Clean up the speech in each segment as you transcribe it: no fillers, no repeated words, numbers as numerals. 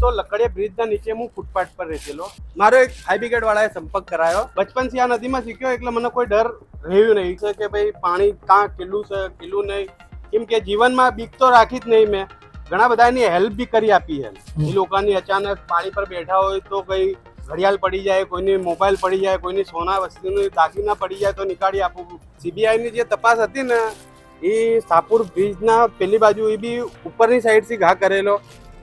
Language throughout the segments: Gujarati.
તો લકડિયા બ્રિજના નીચે હું ફૂટપાથ પર રહેલો. મારો એક ફાયર બ્રિગેડ વાળાએ સંપર્ક કરાયો. બચપનથી આ નદીમાં શીખ્યો એટલે મને કોઈ ડર રહ્યું નહીં છે કે ભાઈ પાણી કાં કેટલું છે કેટલું નહીં. કેમ કે જીવનમાં બીક તો રાખી જ નહીં. મેં ઘણા બધા એની હેલ્પ બી કરી આપી છે. એ લોકોની અચાનક પાણી પર બેઠા હોય તો કઈ ઘડિયાળ પડી જાય, કોઈની મોબાઈલ પડી જાય, કોઈની સોના વસ્તુની દાગીના પડી જાય તો નીકાળી આપું. સીબીઆઈની જે તપાસ હતી ને એ સાપુર બ્રિજના પેલી બાજુ એ બી ઉપરની સાઈડથી ઘા કરેલો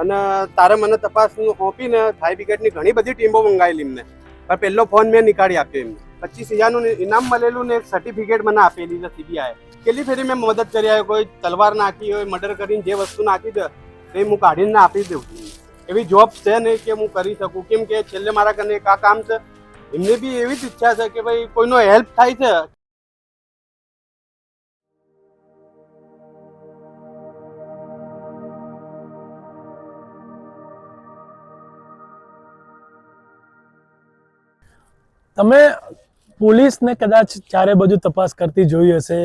અને તારે મને તપાસ સોંપીને ફાયર બ્રિગેડની ઘણી બધી ટીમો મંગાવેલી એમને. પણ પહેલો ફોન મેં નીકાળી આપ્યો એમને. 25,000નું ઇનામ મળેલું ને એક સર્ટિફિકેટ મને આપેલી છે સીબીઆઈ. કેટલી ફેરી મેં મદદ કરી આવ્યો. કોઈ તલવાર નાખી હોય, મર્ડર કરીને જે વસ્તુ નાખી દે એ હું કાઢીને આપી દઉં. એવી જોબ છે નહીં કે હું કરી શકું. કેમ કે છેલ્લે મારા કને એક આ કામ છે. એમને બી એવી જ ઈચ્છા છે કે ભાઈ કોઈનો હેલ્પ થાય છે. તમે પોલીસને કદાચ ચારે બાજુ તપાસ કરતી જોઈ હશે.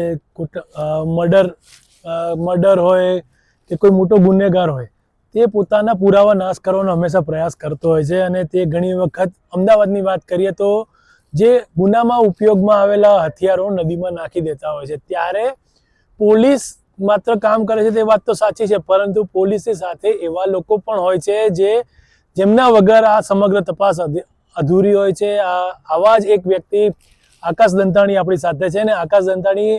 મર્ડર હોય કે કોઈ મોટો ગુનેગાર હોય, તે પોતાના પુરાવા નાશ કરવાનો હંમેશા પ્રયાસ કરતો હોય છે. અને તે ઘણી વખત અમદાવાદની વાત કરીએ તો જે ગુનામાં ઉપયોગમાં આવેલા હથિયારો નદીમાં નાખી દેતા હોય છે. ત્યારે પોલીસ માત્ર કામ કરે છે તે વાત તો સાચી છે, પરંતુ પોલીસની સાથે એવા લોકો પણ હોય છે જેમના વગર આ સમગ્ર તપાસ અધૂરી હોય છે. આવા જ એક વ્યક્તિ આકાશ દંતાણી આપણી સાથે છે. અને આકાશ દંતાણી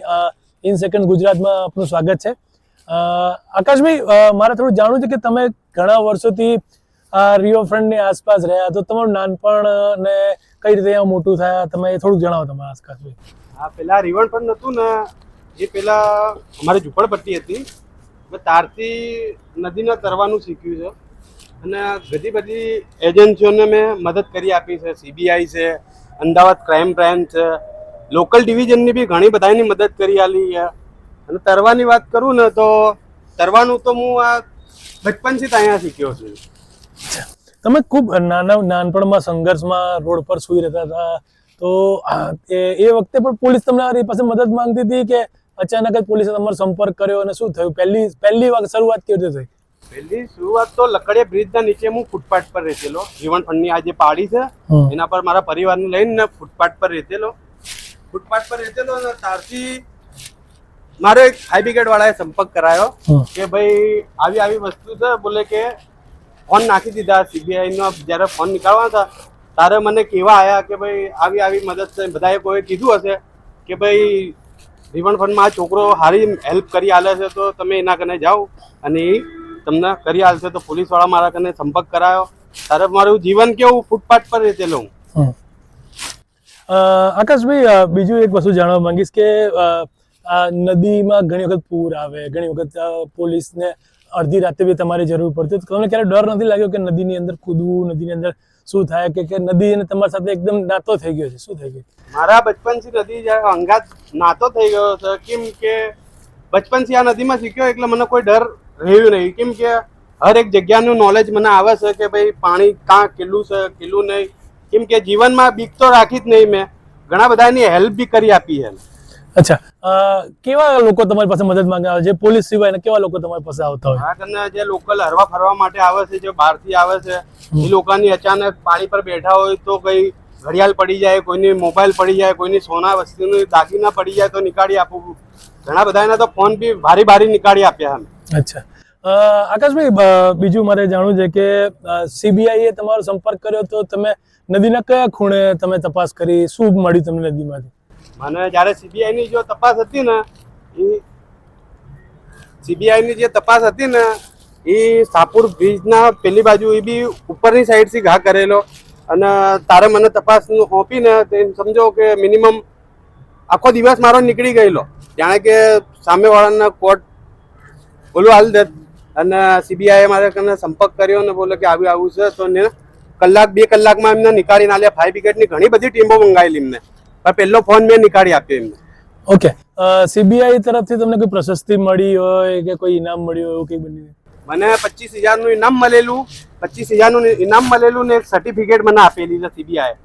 ઇન સેકન્ડ ગુજરાતમાં આપનું સ્વાગત છે. આકાશભાઈ, મારે થોડું જાણવું છે કે તમે ઘણા વર્ષોથી રિવરફ્રન્ટની આસપાસ રહ્યા, તો તમારું નાનપણ ને કઈ રીતે અહીંયા મોટું થયા, તમે થોડુંક જણાવો તમારા આકાશભાઈ. હા, પેલા રિવરફ્રન્ટ હતું ને એ પેલા અમારી ઝૂંપડપટ્ટી હતી. મેં તારથી નદીને તરવાનું શીખ્યું છે અને ઘણી બધી એજન્સીઓને મેં મદદ કરી આપી છે. સીબીઆઈ છે, અમદાવાદ ક્રાઇમ બ્રાન્ચ છે, લોકલ ડિવિઝનની બી ઘણી બધાની મદદ કરી આલી છે. અને તરવાની વાત કરું ને તો તરવાનું તો હું આ બચપનથી જ અહીંયા શીખ્યો છું. તમે ખૂબ નાનપણમાં સંઘર્ષમાં રોડ પર સૂઈ રહેતા હતા, તો એ વખતે પણ પોલીસ તમારી પાસે મદદ માંગતી હતી કે અચાનક જ પોલીસે તમારો સંપર્ક કર્યો અને શું થયું? પહેલી વાર શરૂઆત કેવી રીતે થઈ? પહેલી શરૂઆત તો લકડિયા બ્રિજના નીચે હું ફૂટપાથ પર રહેલો. રિવરફ્રન્ટની આ જે પાડી છે એના પર મારા પરિવારને લઈને ફૂટપાથ પર રહેલો. અને ત્યારથી મારો એક ફાયર બ્રિગેડ વાળાએ સંપર્ક કરાયો કે ભાઈ આવી આવી વસ્તુ છે. બોલે કે ફોન નાખી દીધા સીબીઆઈનો. જ્યારે ફોન નીકાળવા હતા ત્યારે મને કહેવા આવ્યા કે ભાઈ આવી આવી મદદ છે. બધાએ કોઈ કીધું હશે કે ભાઈ રિવરફ્રન્ટમાં આ છોકરો સારી હેલ્પ કરી આલે છે તો તમે એના કને જાઓ અને એ તમને કરી આલશે. તો પોલીસવાળા મારા કને સંપર્ક કરાયો. ત્યારે મારું જીવન કેવું ફૂટપાથ પર રહેલો હું. આકાશભાઈ, બીજું એક વસ્તુ જાણવા માંગીશ કે નદીમાં ઘણી વખત પૂર આવે, ઘણી વખત પોલીસને અડધી રાતે બી તમારી જરૂર પડતી. તમને ક્યારે ડર નથી લાગ્યો કે નદીની અંદર કૂદવું, નદીની અંદર શું થાય કે નદી અને તમારી સાથે એકદમ નાતો થઈ ગયો છે? શું થઈ ગયું? મારા બચપનથી નદી અંગાત નાતો થઈ ગયો છે. કેમ કે બચપનથી આ નદીમાં શીખ્યો એટલે મને કોઈ ડર રહ્યું નહીં. કેમ કે હર એક જગ્યાનું નોલેજ મને આવે છે કે ભાઈ પાણી કાં કેટલું છે કેટલું નહીં. કેમ કે જીવનમાં બીક તો રાખી જ નહીં. મેં ઘણા બધાની હેલ્પ બી કરી આપી છે. અચ્છા, કેવા લોકો તમારી પાસે મદદ માંગે આવે છે? પોલીસ સિવાય કેવા લોકો તમારી પાસે આવતા હોય? આ જે લોકલ હરવા ફરવા માટે આવે છે, જે બહારથી આવે છે, એ લોકોની અચાનક પાણી પર બેઠા હોય તો કઈ ઘડિયાળ પડી જાય, કોઈની મોબાઈલ પડી જાય, કોઈની સોના વસ્તુની દાગીના પડી જાય તો નીકાળી આપું. ઘણા બધાના તો ફોન બી ભારી નીકાળી આપ્યા. અચ્છા, આકાશભાઈ, બીજું મારે જાણવું છે કે સીબીઆઈએ તમારો સંપર્ક કર્યો તો તમે નદીના કયા ખૂણે તમે તપાસ કરી? શું મળ્યું તમને નદીમાંથી? મને જ્યારે સીબીઆઈની જે તપાસ હતી ને એ સાપુર બ્રિજના પેલી બાજુ એ બી ઉપરની સાઈડથી ઘા કરેલો. અને તારે મને તપાસ સોંપીને સમજો કે મિનિમમ આખો દિવસ મારો નીકળી ગયેલો. જાણે કે સામેવાળાના કોર્ટ બોલું હાલ દે. અને સીબીઆઈએ મારે કને સંપર્ક કર્યો ને બોલે કે આવું છે તો ને કલાક 2 કલાકમાં એમને નીકાળીને આલ્યા. ફાયર બ્રિગેડની ઘણી બધી ટીમો મંગાવેલી એમને. પણ પહેલો ફોન મેં નીકાળી આપ્યો એમને. ઓકે, સીબીઆઈ તરફથી તમને કોઈ પ્રશસ્તિ મળી હોય કે કોઈ ઇનામ મળ્યું એવું કંઈ બન્યું? મને 25,000નું ઇનામ મળેલું. 25,000નું ઇનામ મળેલું ને એક સર્ટિફિકેટ મને આપેલી છે સીબીઆઈ.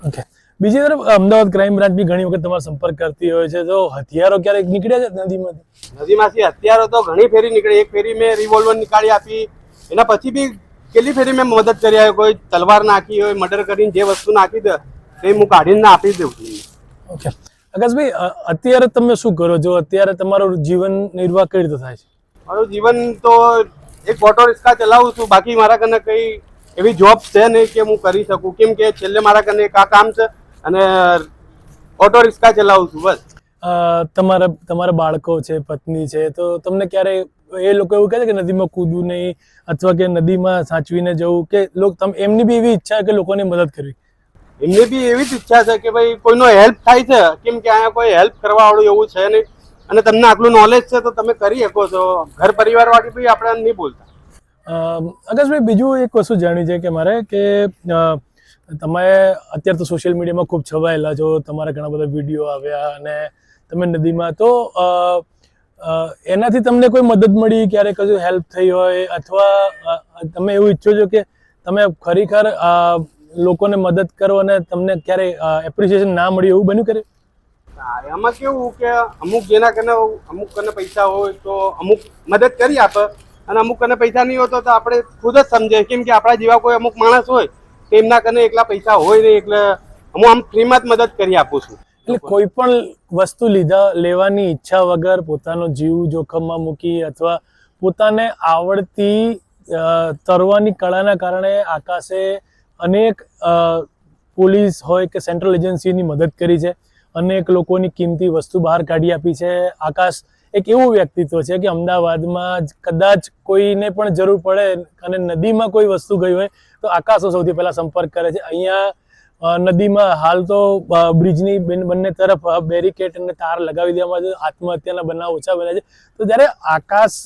ઓકે, બીજી તરફ અમદાવાદ ક્રાઇમ બ્રાન્ચ બી ઘણી વખત તમારો સંપર્ક કરતી હોય છે, તો હથિયારો ક્યારેક નીકળ્યા છે નદીમાંથી? નદીમાંથી હથિયારો તો ઘણી ફેરી નીકળે. એક ફેરી મેં રિવોલ્વર નીકાળી આપી. એના પછી બી કેટલી ફેરી મેં મદદ કરી આવ્યો. કોઈ તલવાર નાખી હોય, મર્ડર કરીને જે વસ્તુ નાખી દે તે હું કાઢીને આપી દઉં. ઓકે આકાશભાઈ, અત્યારે તમે શું કરો છો? અત્યારે તમારું જીવન નિર્વાહ કઈ રીતે થાય છે? મારું જીવન તો એક ઓટો રિક્ષા ચલાવું છું. બાકી મારા કને કઈ એવી જોબ છે નહીં કે હું કરી શકું, કેમ કે છેલ્લે મારા કને એક આ કામ છે અને ઓટો રિક્ષા ચલાવું છું બસ. તમારા બાળકો છે, પત્ની છે, તો તમને ક્યારે એ લોકો એવું કહે છે કે નદીમાં કૂદવું નહીં અથવા કે નદીમાં સાચવીને જવું, કે એમની બી એવી ઈચ્છા કે લોકોની મદદ કરવી? એમને બી એવી જ ઈચ્છા છે કે ભાઈ કોઈનો હેલ્પ થાય છે, કેમ કે અહીંયા કોઈ હેલ્પ કરવા વાળું એવું છે નહીં અને તમને આટલું નોલેજ છે તો તમે કરી શકો છો. ઘર પરિવાર વાળી બી આપણે નહીં બોલતા. આકાશભાઈ, બીજું એક વસ્તુ જાણવી છે કે મારે કે તમે અત્યારે તો સોશિયલ મીડિયામાં ખૂબ છવાયેલા છો, તમારા ઘણા બધા વિડીયો આવ્યા અને તમે નદીમાં, તો એનાથી તમને કોઈ મદદ મળી, ક્યારે કશું હેલ્પ થઈ હોય, અથવા તમે એવું ઈચ્છો છો કે તમે ખરેખર લોકોને મદદ કરો અને તમને ક્યારે એપ્રિસિએશન ના મળ્યું, એવું બન્યું કરે? એમાં કેવું કે અમુક જેના કને અમુક કને પૈસા હોય તો અમુક મદદ કરી આપે અને અમુક કને પૈસા નહીં હોતો તો આપણે ખુદ જ સમજે, કેમ કે આપણા જેવા કોઈ અમુક માણસ હોય તો એમના કને એકલા પૈસા હોય નહીં, એટલે હું આમ ફ્રીમાં જ મદદ કરી આપું છું. એટલે કોઈ પણ વસ્તુ લેવાની ઈચ્છા વગર પોતાનો જીવ જોખમમાં મૂકી અથવા પોતાને આવડતી તરવાની કળાના કારણે આકાશે અનેક પોલીસ હોય કે સેન્ટ્રલ એજન્સીની મદદ કરી છે, અનેક લોકોની કિંમતી વસ્તુ બહાર કાઢી આપી છે. આકાશ એક એવું વ્યક્તિત્વ છે કે અમદાવાદમાં કદાચ કોઈને પણ જરૂર પડે અને નદીમાં કોઈ વસ્તુ ગઈ હોય તો આકાશો સૌથી પહેલા સંપર્ક કરે છે. અહીંયા નદીમાં હાલ તો બ્રિજની બંને તરફ બેરિકેડ અને તાર લગાવી દેવામાં આવે છે, આત્મહત્યાના બનાવ ઓછા બન્યા છે. તો જ્યારે આકાશ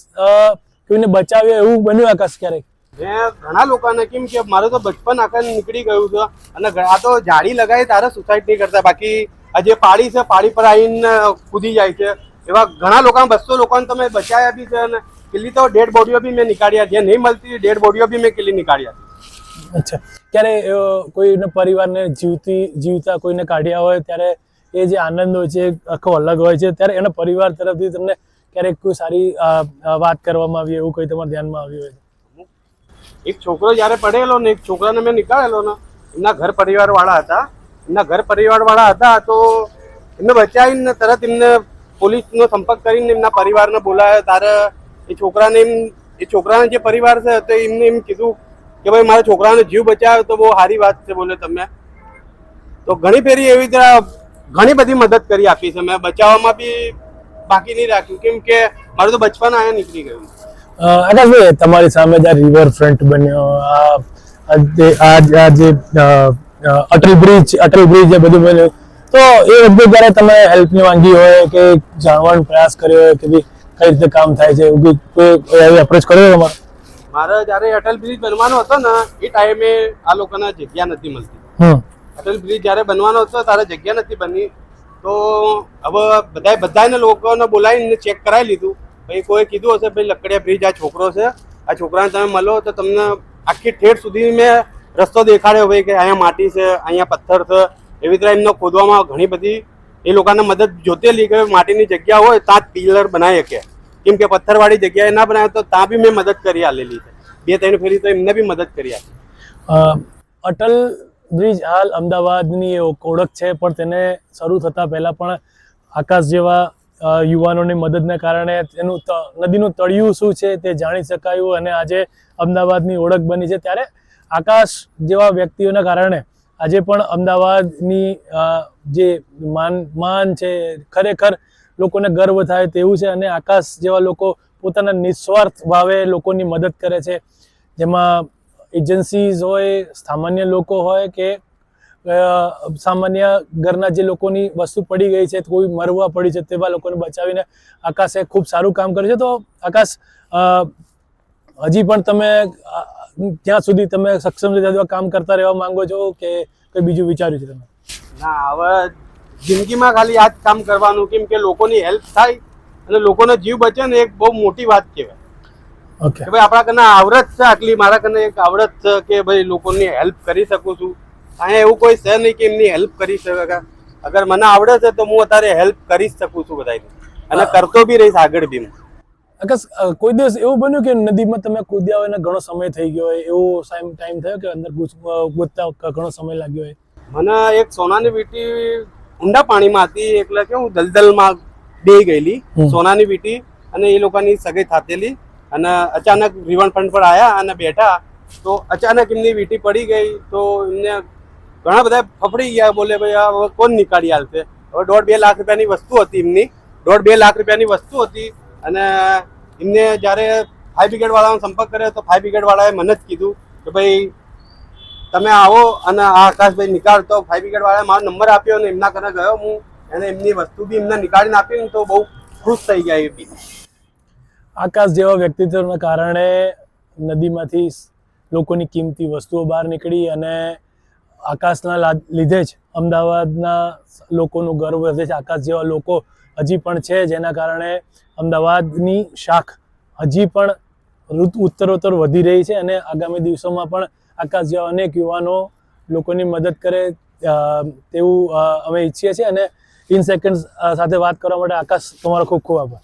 કોઈને બચાવ્યો એવું બન્યું આકાશ ક્યારેક? મેં ઘણા લોકોને, કેમ કે મારું તો બચપન આખા નીકળી ગયું છે અને આ તો જાળી લગાવી તારે સુસાઇડ નહીં કરતા, બાકી આ જે પાડી છે પાડી પર આવીને કૂદી જાય છે, એવા ઘણા લોકો 200 લોકોને તમે બચાવ્યા બી છે અને કેટલી તો ડેડ બોડીઓ બી મેં નીકાળ્યા, જે નહીં મળતી ડેડ બોડીઓ બી મેં કેટલી નીકાળ્યા. અચ્છા, ક્યારે કોઈના પરિવારને જીવતા કોઈને કાઢ્યા હોય ત્યારે એ જે આનંદ હોય છે આખો અલગ હોય છે, ત્યારે એના પરિવાર તરફથી તમને ક્યારેક કોઈ સારી વાત કરવામાં આવી, એવું કોઈ તમારા ધ્યાનમાં આવ્યું હોય? એક છોકરો જયારે પડેલો ને એક છોકરાને મેં નીકાળેલો ને, એમના ઘર પરિવાર વાળા હતા તો એમને બચાવીને તરત એમને પોલીસનો સંપર્ક કરીને એમના પરિવારને બોલાવ્યો. તારે એ છોકરાને જે પરિવાર છે તો એમને એમ કીધું કે ભાઈ મારા છોકરાનો જીવ બચાવ્યો તો બહુ સારી વાત છે બોલે તમે. તો ઘણી ફેરી એવી રીતે ઘણી બધી મદદ કરી આપી છે મેં, બચાવવામાં બી બાકી નહીં રાખ્યું, કેમ કે મારું તો બચપન અહીંયા નીકળી ગયું. આકાશભાઈ, તમારી સામે જે રિવર ફ્રન્ટ બન્યો, આ જે અટલ બ્રિજ જે બધું બન્યું, તો એ વખતે જયારે તમે હેલ્પની માંગી હોય કે જાણવાનો પ્રયાસ કર્યો હોય કે ભાઈ કઈ રીતે કામ થાય છે, કોઈ અપ્રોચ કર્યો તમારો? મારે જયારે અટલ બ્રિજ બનવાનો હતો ને એ ટાઈમે આ લોકોને જગ્યા નથી મળતી. અટલ બ્રિજ જયારે બનવાનો હતો ત્યારે જગ્યા નથી બની, તો હવે બધાને લોકોને બોલાવીને ચેક કરાવી લીધું. ભાઈ કોઈ કીધું હશે ભાઈ લકડિયા બ્રિજ આ છોકરો છે, આ છોકરાને તમે મળો તો તમને આખી ઠેઠ સુધી મેં રસ્તો દેખાડ્યો ભાઈ કે અહીંયા માટી છે, અહીંયા પથ્થર છે, એવી રીતે એમને ખોદવામાં ઘણી બધી એ લોકોને મદદ જોતેલી કે માટીની જગ્યા હોય ત્યાં જ પિલર બનાવી શકે, કેમ કે પથ્થરવાળી જગ્યાએ ના બનાવે તો ત્યાં બી મેં મદદ કરી આલેલી છે. 2-3 ફેરી તો એમને બી મદદ કરી આપી. અટલ બ્રિજ હાલ અમદાવાદની ઓળખ છે, પણ તેને શરૂ થતાં પહેલાં પણ આકાશ જેવા યુવાનોની મદદને કારણે તેનું નદીનું તળિયું શું છે તે જાણી શકાયું અને આજે અમદાવાદની ઓળખ બની છે. ત્યારે આકાશ જેવા વ્યક્તિઓના કારણે આજે પણ અમદાવાદની જે માન છે ખરેખર લોકોને ગર્વ થાય તેવું છે. અને આકાશ જેવા લોકો પોતાના નિસ્વાર્થ ભાવે લોકોની મદદ કરે છે, જેમાં એજન્સીઝ હોય, સામાન્ય લોકો હોય કે સામાન્ય ઘરના જે લોકોની વસ્તુ પડી ગઈ છે, કોઈ મરવા પડી છે, તેવા લોકોને બચાવીને આકાશે ખૂબ સારું કામ કર્યું છે. તો આકાશ, હજી પણ તમે જ્યાં સુધી તમે સક્ષમ છે ત્યાં કામ કરતા રહેવા માંગો છો કે કોઈ બીજું વિચાર્યું છે તમે? ના, હવે જિંદગીમાં ખાલી આ જ કામ કરવાનું, કેમ કે લોકોની હેલ્પ થાય અને લોકોનો જીવ બચે ને એક બહુ મોટી વાત કહેવાય. ઓકે ભાઈ આપણા કને આવડત છે આટલી, મારા કને એક આવડત છે કે ભાઈ લોકોની હેલ્પ કરી શકું છું. અહીંયા એવું કોઈ છે નહીં કે એમની હેલ્પ કરી શકે. અગર મને આવડે છે તો હું અત્યારે હેલ્પ કરી જ શકું છું બધાની, અને કરતો બી રહીશ આગળ બી. આકાશ, કોઈ દિવસ એવું બન્યું કે નદીમાં તમે કૂદ્યા હોય ને ઘણો સમય થઈ ગયો હોય, એવો ટાઈમ થયો કે અંદર કૂદતા ઘણો સમય લાગ્યો હોય? મને એક સોનાની વીંટી ઊંડા પાણીમાં હતી એટલે કેવું દલદલમાં બેહી ગયેલી સોનાની વીંટી, અને એ લોકોની સગાઈ થાતેલી, અને અચાનક રિવરફ્રન્ટ પર આવ્યા અને બેઠા તો અચાનક એમની વીંટી પડી ગઈ. તો એમને ઘણા બધા ફફડી ગયા, બોલે ભાઈ આ હવે કોણ નીકાળી હાલશે. હવે 1.5-2 લાખ રૂપિયાની વસ્તુ હતી એમની, 1.5-2 લાખ રૂપિયાની વસ્તુ હતી. અને એમને જ્યારે ફાયર બ્રિગેડ વાળાનો સંપર્ક કર્યો તો ફાયર બ્રિગેડ વાળાએ મને જ કીધું કે ભાઈ તમે આવો અને આ આકાશભાઈ નિકાળ. તો ફાયર બ્રિગેડ વાળાએ મારો નંબર આપ્યો અને એમના ઘરે ગયો હું, અને એમની વસ્તુ બી એમને નીકાળીને આપી ને તો બહુ ખુશ થઈ ગયા એ બી. આકાશ જેવા વ્યક્તિત્વના કારણે નદીમાંથી લોકોની કિંમતી વસ્તુઓ બહાર નીકળી, અને આકાશના લીધે જ અમદાવાદના લોકોનું ગર્વ વધે છે. આકાશ જેવા લોકો હજી પણ છે, જેના કારણે અમદાવાદની શાખ હજી પણ ઉત્તરોત્તર વધી રહી છે, અને આગામી દિવસોમાં પણ આકાશ જેવા અનેક યુવાનો લોકોની મદદ કરે તેવું અમે ઈચ્છીએ છીએ. અને ઇન સેકન્ડ સાથે વાત કરવા માટે આકાશ, તમારો ખૂબ ખૂબ આભાર.